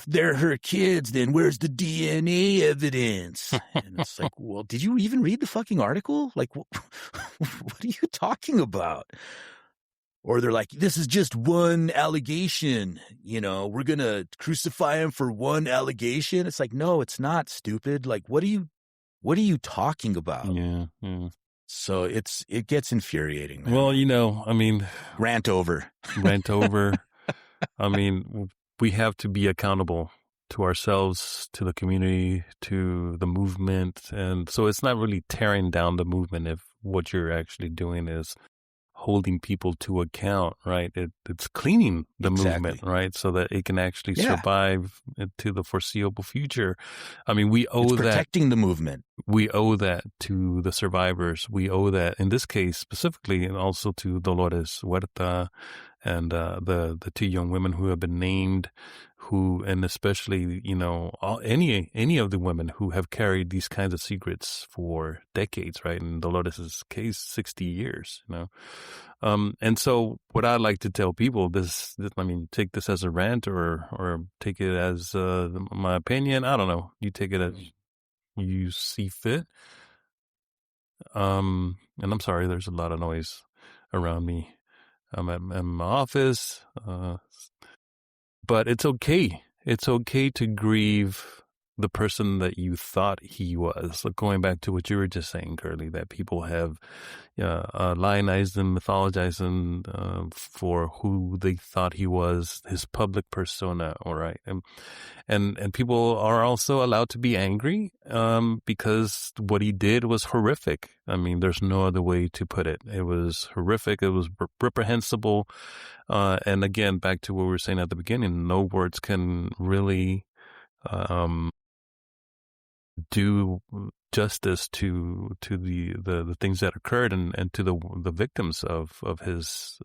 they're her kids, then where's the DNA evidence? And it's like, well, did you even read the fucking article? Like, what are you talking about? Or they're like, this is just one allegation. We're going to crucify him for one allegation. It's like, no, it's not, stupid. Like, what are you talking about? Yeah. Yeah. So it gets infuriating, man. Well, Rant over. Rant over. We have to be accountable to ourselves, to the community, to the movement. And so it's not really tearing down the movement if what you're actually doing is holding people to account, right? It's cleaning the movement, right? So that it can actually survive into the foreseeable future. We owe it's protecting the movement. We owe that to the survivors. We owe that, in this case specifically, and also to Dolores Huerta and the two young women who have been named, and especially, any of the women who have carried these kinds of secrets for decades, right? In Dolores' case, 60 years, And so what I'd like to tell people, take this as a rant or take it as my opinion. I don't know. You take it as you see fit. And I'm sorry, there's a lot of noise around me. I'm at my office, but it's okay. It's okay to grieve the person that you thought he was. Like going back to what you were just saying, Curly, that people have lionized him, mythologized him for who they thought he was, his public persona, all right? And people are also allowed to be angry because what he did was horrific. There's no other way to put it. It was horrific. It was reprehensible. And again, back to what we were saying at the beginning, no words can really do justice to the things that occurred and to the victims of his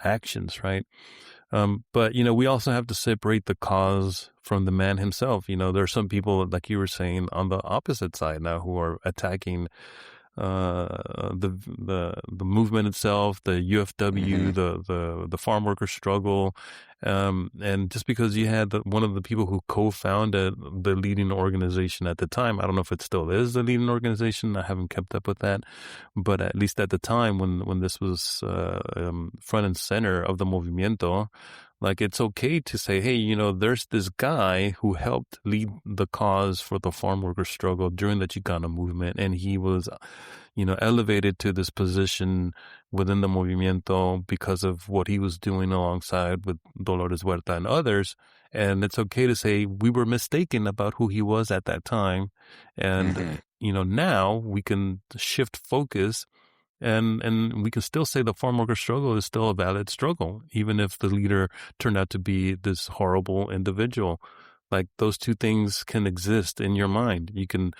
actions, right? But we also have to separate the cause from the man himself. There are some people, like you were saying, on the opposite side now who are attacking the movement itself, the UFW, the farm worker struggle, and just because you had one of the people who co-founded the leading organization at the time, I don't know if it still is the leading organization. I haven't kept up with that, but at least at the time when this was front and center of the movimiento, like it's okay to say, hey, there's this guy who helped lead the cause for the farm worker struggle during the Chicano movement, and he was, elevated to this position within the movimiento because of what he was doing alongside with Dolores Huerta and others. And it's okay to say we were mistaken about who he was at that time. And, now we can shift focus and we can still say the farm worker struggle is still a valid struggle, even if the leader turned out to be this horrible individual. Like those two things can exist in your mind. You can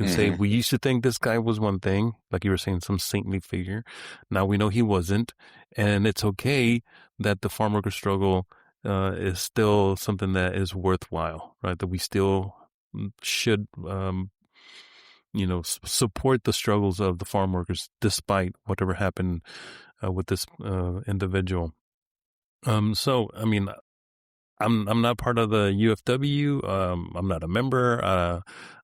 say, we used to think this guy was one thing, like you were saying, some saintly figure. Now we know he wasn't. And it's okay that the farm worker struggle is still something that is worthwhile, right? That we still should, support the struggles of the farm workers despite whatever happened with this individual. I'm not part of the UFW. I'm not a member.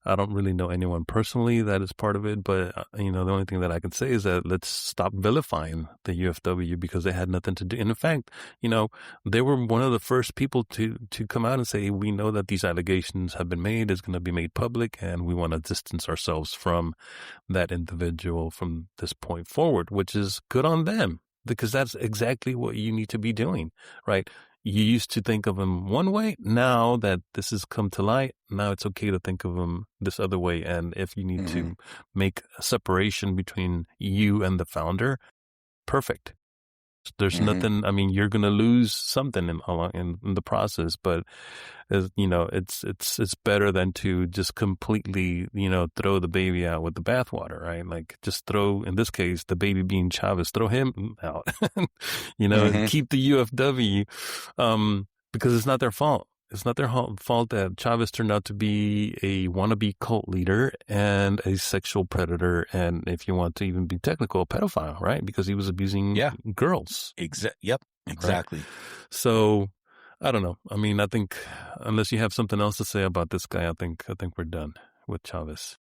I don't really know anyone personally that is part of it. But, the only thing that I can say is that let's stop vilifying the UFW because they had nothing to do. And in fact, they were one of the first people to come out and say, we know that these allegations have been made, it's going to be made public, and we want to distance ourselves from that individual from this point forward, which is good on them because that's exactly what you need to be doing, right? You used to think of him one way. Now that this has come to light, now it's okay to think of him this other way. And if you need to make a separation between you and the founder, perfect. There's nothing. You're going to lose something in the process, but it's better than to just completely throw the baby out with the bathwater, right? Like just throw, in this case, the baby being Chavez, throw him out, and keep the UFW, because it's not their fault. It's not their fault that Chavez turned out to be a wannabe cult leader and a sexual predator, and if you want to even be technical, a pedophile, right? Because he was abusing girls. Yep, exactly. Right? So I don't know. I think unless you have something else to say about this guy, I think we're done with Chavez.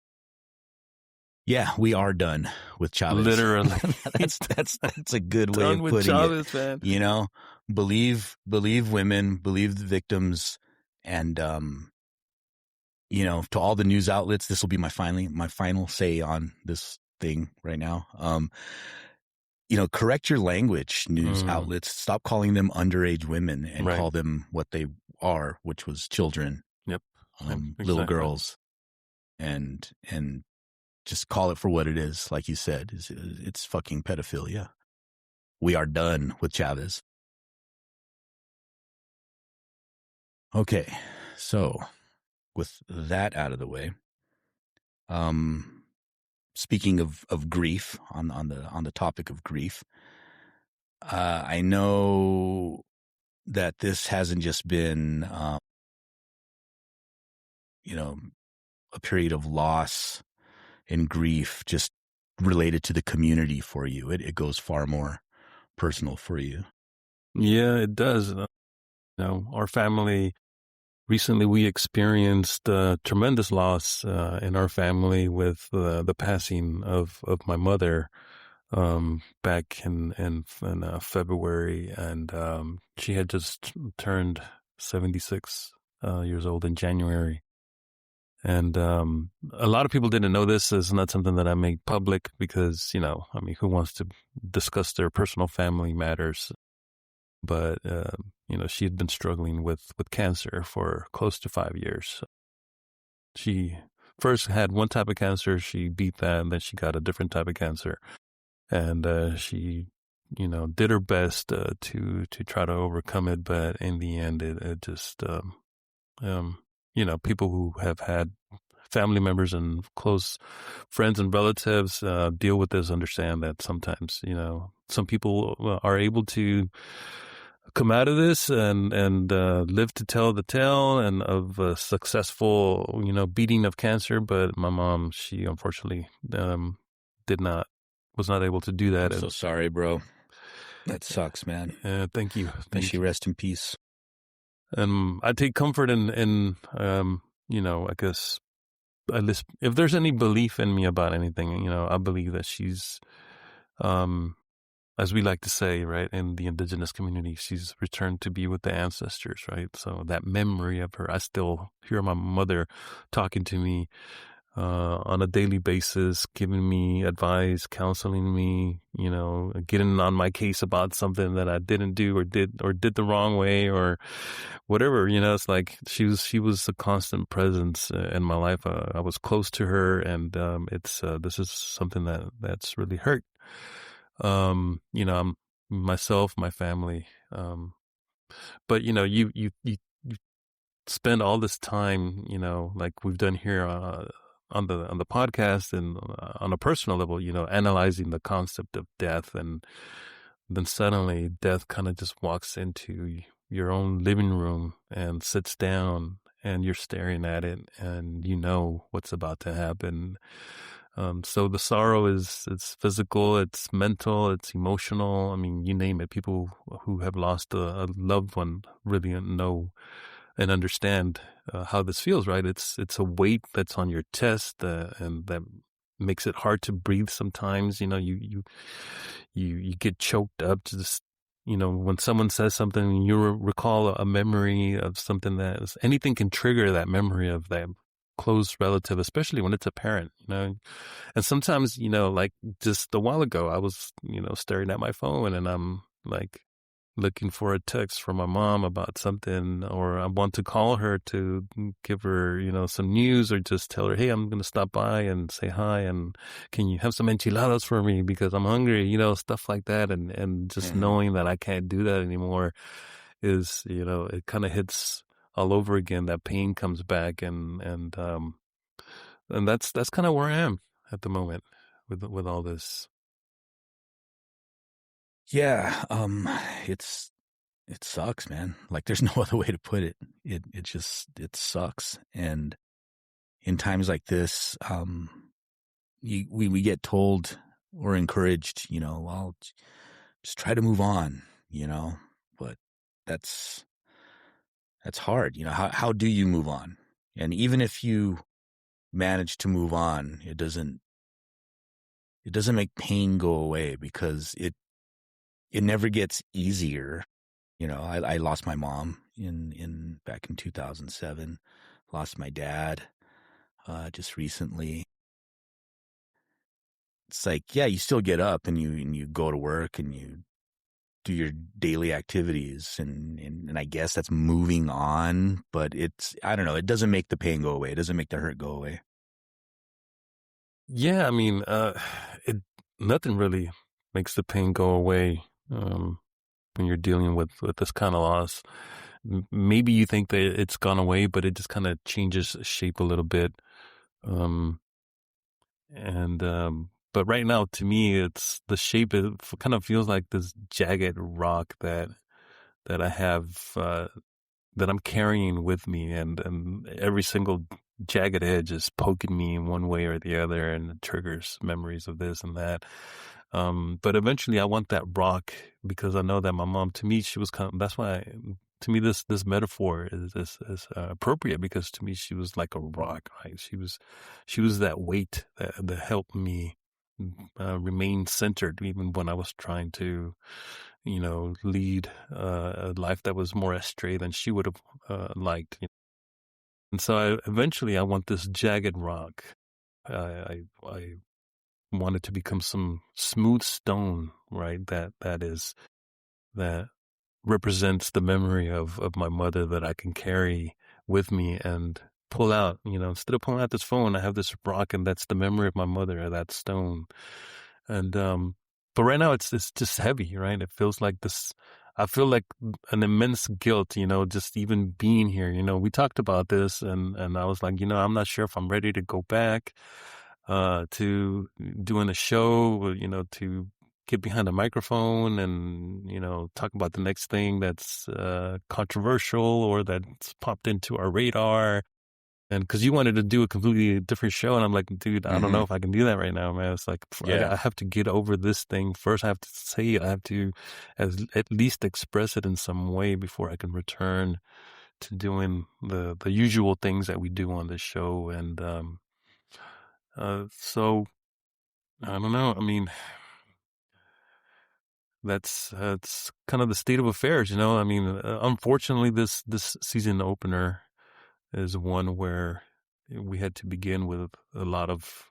Yeah, we are done with Chavez. Literally. that's a good way Done of with putting Chavez, it. man. You know, believe women, believe the victims, and you know, to all the news outlets, this will be my final say on this thing right now. You know, correct your language, news outlets. Stop calling them underage women and call them what they are, which was children. Yep. Little girls, and just call it for what it is. Like you said, it's fucking pedophilia. We are done with Chavez. Okay, so with that out of the way, speaking of grief, on the topic of grief, I know that this hasn't just been, you know, a period of loss and grief just related to the community for you. It goes far more personal for you. Yeah, it does. You know, our family, recently we experienced tremendous loss in our family with the passing of my mother back in February, and she had just turned 76 years old in January. And a lot of people didn't know this. It's not something that I made public because, you know, I mean, who wants to discuss their personal family matters? But, you know, she had been struggling with cancer for close to 5 years. She first had one type of cancer. She beat that, and then she got a different type of cancer. And she, you know, did her best to try to overcome it. But in the end, it just, you know, people who have had family members and close friends and relatives deal with this understand that sometimes, you know, some people are able to come out of this and live to tell the tale and of a successful, you know, beating of cancer. But my mom, she unfortunately was not able to do that. I'm so sorry, bro. That sucks, man. Thank you. May she rest in peace. I take comfort in you know, I guess, at least if there's any belief in me about anything, you know, I believe that she's, as we like to say, right, in the indigenous community, she's returned to be with the ancestors, right? So that memory of her, I still hear my mother talking to me on a daily basis, giving me advice, counseling me, you know, getting on my case about something that I didn't do or did the wrong way or whatever. You know, it's like she was a constant presence in my life. I was close to her, and this is something that's really hurt. You know, I'm myself, my family. But you know, you spend all this time, you know, like we've done here on the podcast and on a personal level, you know, analyzing the concept of death, and then suddenly death kind of just walks into your own living room and sits down, and you're staring at it, and you know what's about to happen. So the sorrow it's physical, it's mental, it's emotional. I mean, you name it. People who have lost a loved one really know and understand how this feels, right? It's a weight that's on your chest, and that makes it hard to breathe sometimes. You know, you get choked up. Just, you know, when someone says something, you recall a memory of something anything can trigger that memory of that close relative, especially when it's a parent, you know. And sometimes, you know, like just a while ago, I was, you know, staring at my phone, and I'm like looking for a text from my mom about something, or I want to call her to give her, you know, some news, or just tell her, hey, I'm going to stop by and say hi, and can you have some enchiladas for me because I'm hungry, you know, stuff like that. And just knowing that I can't do that anymore is, you know, it kind of hits all over again. That pain comes back, and that's kind of where I am at the moment with all this. Yeah, it sucks, man. Like there's no other way to put it. It sucks. And in times like this, we get told or encouraged, you know, well, just try to move on, you know, but that's hard. You know, how do you move on? And even if you manage to move on, it doesn't doesn't make pain go away, because it never gets easier. I lost my mom back in 2007, lost my dad just recently. It's like, yeah, you still get up and you go to work and you do your daily activities, and I guess that's moving on, but I don't know, it doesn't make the pain go away. It doesn't make the hurt go away. Yeah, I mean, nothing really makes the pain go away when you're dealing with this kind of loss. Maybe you think that it's gone away, but it just kind of changes shape a little bit. But right now, to me, it's the shape. It kind of feels like this jagged rock that I have, that I'm carrying with me, and every single jagged edge is poking me in one way or the other, and it triggers memories of this and that. But eventually I want that rock, because I know that my mom, to me, she was that's why, to me, this metaphor is appropriate, because to me, she was like a rock, right? She was that weight that helped me remain centered, even when I was trying to, lead a life that was more astray than she would have liked. And so eventually I want this jagged rock. I want it to become some smooth stone, right? That represents the memory of my mother, that I can carry with me and pull out. Instead of pulling out this phone, I have this rock, and that's the memory of my mother, that stone. And but right now it's just heavy, right? It feels like this. I feel like an immense guilt, just even being here. We talked about this, and I was like, I'm not sure if I'm ready to go back to doing a show, to get behind a microphone and, talk about the next thing that's controversial or that's popped into our radar. And because you wanted to do a completely different show, and I'm like, dude, I don't know if I can do that right now, man. It's like, I have to get over this thing first. I have to say it. I have to at least express it in some way before I can return to doing the usual things that we do on this show. And so I don't know. I mean, that's kind of the state of affairs, I mean, unfortunately, this season opener is one where we had to begin with a lot of,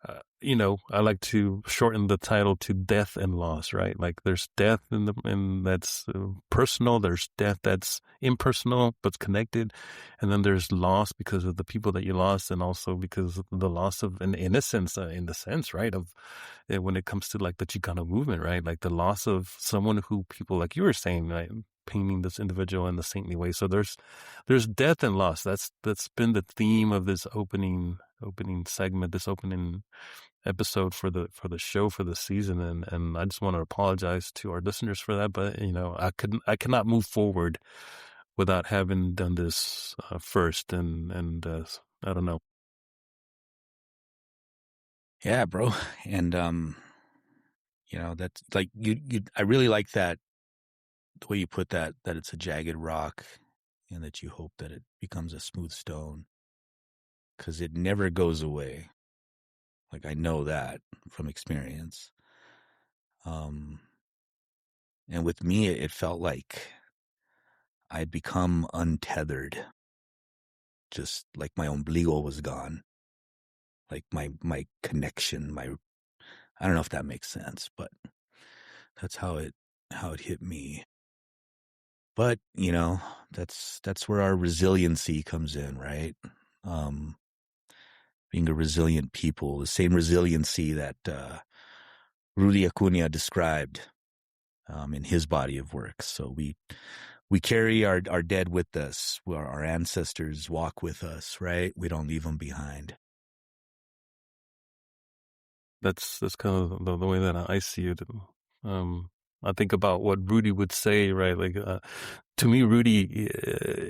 I like to shorten the title to death and loss, right? Like, there's death and that's personal. There's death that's impersonal but connected, and then there's loss because of the people that you lost, and also because of the loss of an innocence, in the sense, right, of when it comes to like the Chicano movement, right? Like the loss of someone who people, like you were saying, right, painting this individual in the saintly way. So there's death and loss. That's been the theme of this opening segment, this opening episode for the show, for the season, and I just want to apologize to our listeners for that. But I cannot move forward without having done this first, and I don't know. Yeah, bro, and that's like you. I really like that, the way you put that it's a jagged rock, and that you hope that it becomes a smooth stone, because it never goes away. Like, I know that from experience. And with me, it felt like I'd become untethered. Just like my ombligo was gone. Like my connection, I don't know if that makes sense, but that's how it hit me. But, that's where our resiliency comes in, right? Being a resilient people, the same resiliency that Rudy Acuna described in his body of work. So we carry our dead with us. Our ancestors walk with us, right? We don't leave them behind. That's kind of the way that I see it. I think about what Rudy would say, right? Like, to me, Rudy,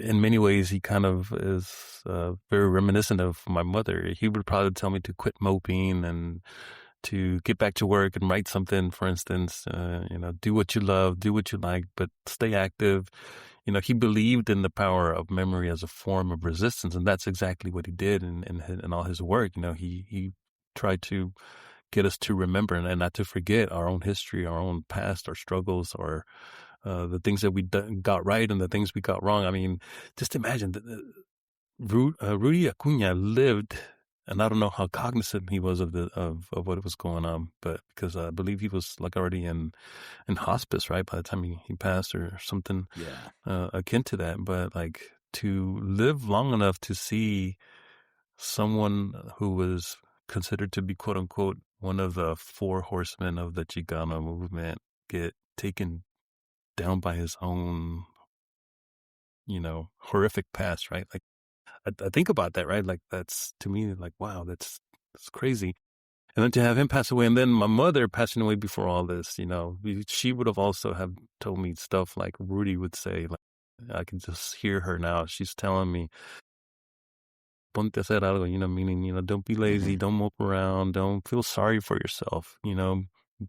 in many ways, he kind of is very reminiscent of my mother. He would probably tell me to quit moping and to get back to work and write something, for instance. Do what you love, do what you like, but stay active. He believed in the power of memory as a form of resistance, and that's exactly what he did in all his work. He tried to get us to remember and not to forget our own history, our own past, our struggles, or the things that we got right and the things we got wrong. I mean, just imagine that Rudy Acuna lived, and I don't know how cognizant he was of what was going on, but because I believe he was like already in hospice, right, by the time he passed or something akin to that. But like to live long enough to see someone who was considered to be quote unquote one of the four horsemen of the Chicano movement get taken down by his own, horrific past, right? Like I think about that, right? Like that's to me like, wow, that's crazy. And then to have him pass away, and then my mother passing away before all this, she would have also have told me stuff like Rudy would say. Like I can just hear her now. She's telling me, "Ponte a hacer algo," meaning, don't be lazy, don't mope around, don't feel sorry for yourself,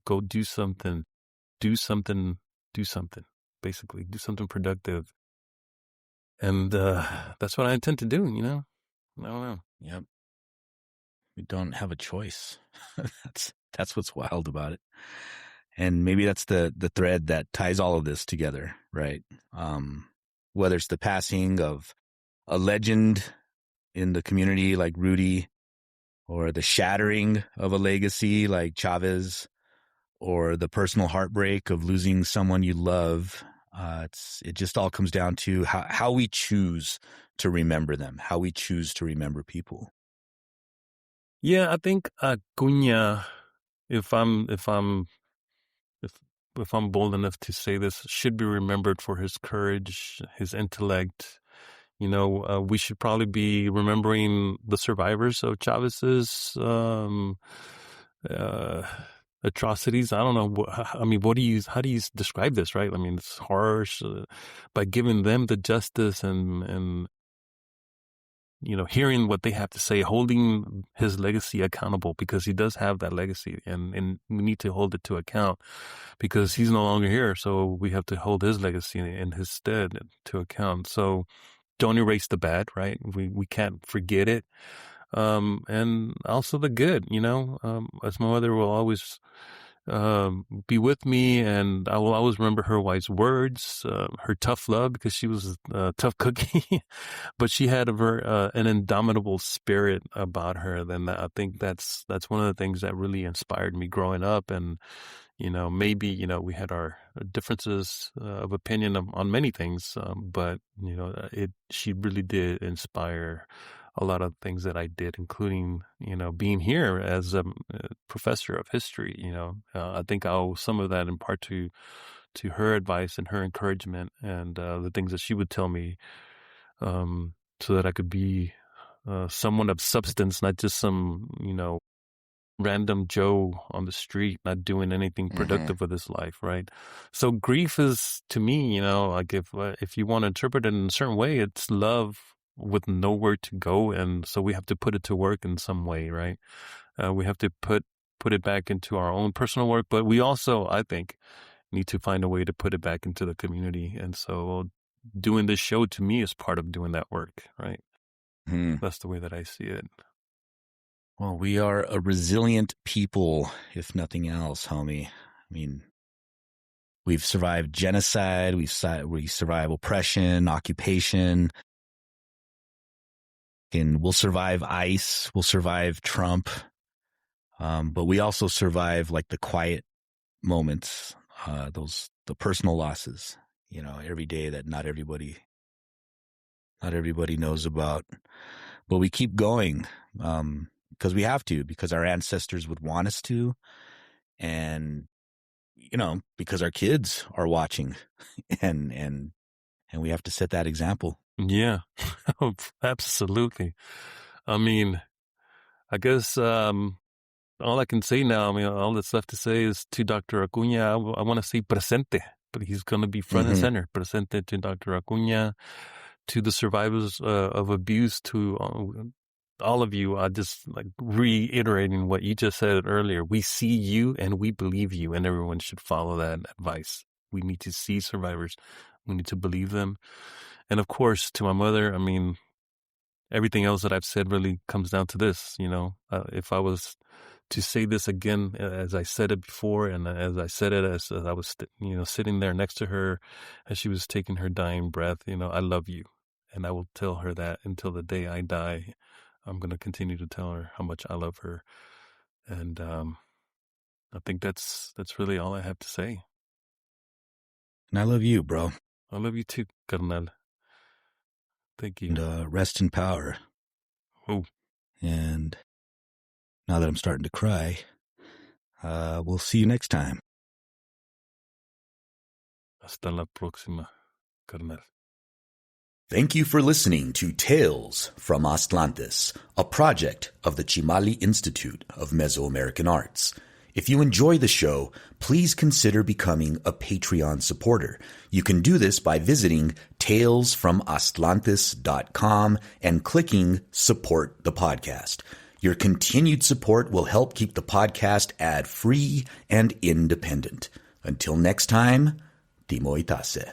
go do something, basically, do something productive. And that's what I intend to do, I don't know. Yep. We don't have a choice. That's what's wild about it. And maybe that's the thread that ties all of this together, right? Whether it's the passing of a legend in the community like Rudy, or the shattering of a legacy like Chavez, or the personal heartbreak of losing someone you love. It just all comes down to how we choose to remember them, how we choose to remember people. Yeah, I think Acuña, if I'm bold enough to say this, should be remembered for his courage, his intellect. We should probably be remembering the survivors of Chavez's atrocities. I don't know. How do you describe this, right? I mean, it's harsh, by giving them the justice and hearing what they have to say, holding his legacy accountable, because he does have that legacy, and we need to hold it to account because he's no longer here. So we have to hold his legacy in his stead to account. So don't erase the bad, right? We can't forget it. And also the good, as my mother will always be with me, and I will always remember her wise words, her tough love, because she was a tough cookie, but she had an indomitable spirit about her. Then I think that's one of the things that really inspired me growing up. And maybe we had our differences of opinion on many things, but she really did inspire a lot of things that I did, including, being here as a professor of history. I think I owe some of that in part to her advice and her encouragement, and the things that she would tell me, so that I could be someone of substance, not just some, random Joe on the street, not doing anything productive with his life, right? So grief is, to me, like if you want to interpret it in a certain way, it's love with nowhere to go, and so we have to put it to work in some way, right? We have to put it back into our own personal work, but we also, I think, need to find a way to put it back into the community. And so doing this show, to me, is part of doing that work, right? That's the way that I see it. Well, we are a resilient people, if nothing else, homie. I mean, we've survived genocide, we survive oppression, occupation, and we'll survive ICE, we'll survive Trump, but we also survive like the quiet moments, the personal losses, every day that not everybody knows about, but we keep going. Because we have to, because our ancestors would want us to, and because our kids are watching, and we have to set that example. Yeah, absolutely. I mean, I guess all I can say now, all that's left to say is to Dr. Acuna, I want to say presente, but he's going to be front and center. Presente to Dr. Acuna, to the survivors of abuse, to all of you. I just reiterating what you just said earlier. We see you and we believe you, and everyone should follow that advice. We need to see survivors. We need to believe them. And of course, to my mother, everything else that I've said really comes down to this. If I was to say this again, as I said it before, and as I said it as I was, sitting there next to her as she was taking her dying breath, I love you. And I will tell her that until the day I die. I'm going to continue to tell her how much I love her. And I think that's really all I have to say. And I love you, bro. I love you too, carnal. Thank you. And rest in power. Oh. And now that I'm starting to cry, we'll see you next time. Hasta la próxima, carnal. Thank you for listening to Tales from Atlantis, a project of the Chimali Institute of Mesoamerican Arts. If you enjoy the show, please consider becoming a Patreon supporter. You can do this by visiting talesfromatlantis.com and clicking Support the Podcast. Your continued support will help keep the podcast ad-free and independent. Until next time, Timo Itase.